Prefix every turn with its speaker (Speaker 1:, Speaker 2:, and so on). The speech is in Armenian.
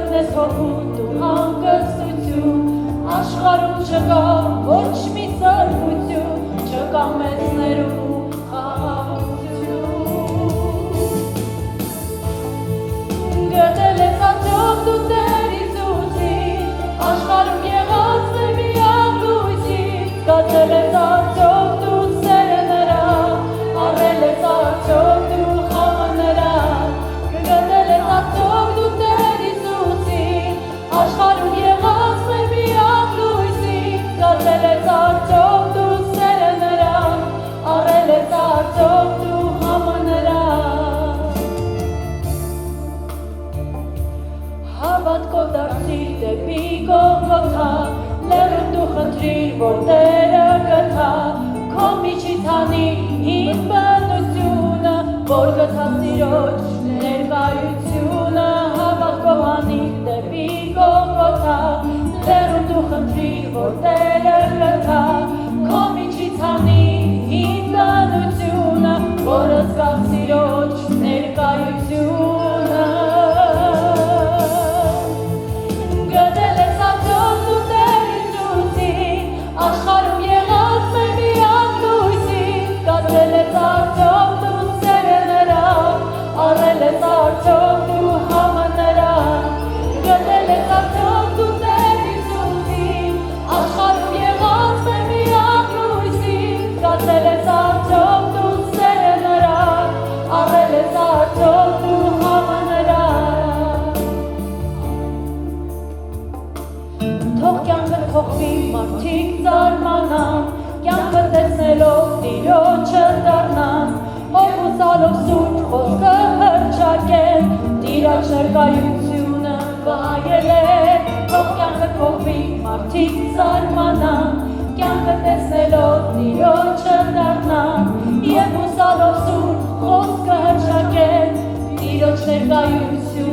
Speaker 1: գտնես հոգուտ ու հանգստություն, աշխարհում չկա ոչ մի սրբություն, չկա մեծներու խաղաղություն։ Գտել ես արդյոք դու Տեր Հիսուսին, աշխարհում եղած մեր միակ լույսին, զգացել ես արդյոք դու սերը նրա, առել ես արդյոք դու խաղը նրա, գտել ես արդյոք դու Տեր Հիսուսին, աշխարհում եղած մեր միակ լույսին, զգացել ես արդյոք դու սերը նրա, առել ես արդյոք դու խաղը նրա։ Հավատքով դարձիր դեպի Գողգոթա, լեռն դու խնդրիր, որ Տերը գթա, քո միջից հանի հին բնությունը, որ գթաս Տիրոջ ներկայությունը, հավատքով հանիր դեպի Գողգոթա, լեռն դու խնդրիր, որ Տերը գթա, քո միջից հանի հին բնությունը, որ զգաս Տիրոջ ներկայությունը։ Աշխարհում եղած մեր միակ լույսին, զգացել ես արդյոք դու սերը նրա, առել ես արդյոք դու համը նրա, գտել ես արդյոք դու Տեր Հիսուսին, աշխարհում եղած մեր միակ լույսին, զգացել ես արդյոք դու սերը նրա, առել ես արդյոք դու համը նրա։ Թող կյանքը փոխվի, մարդիկ զարմանան, կյանքը տեսնելով Տիրոջը դառնան, ով ուսալով սուրբ խոսքը հռչակեն, Տիրոջ ներկայությունը վայելեն, թող կյանքը փոխվի, մարդիկ զարմանան, կյանքը տեսնելով Տիրոջը դառնան, և ուսալով սուրբ խոսքը հռչակեն, Տիրոջ ներկայությունը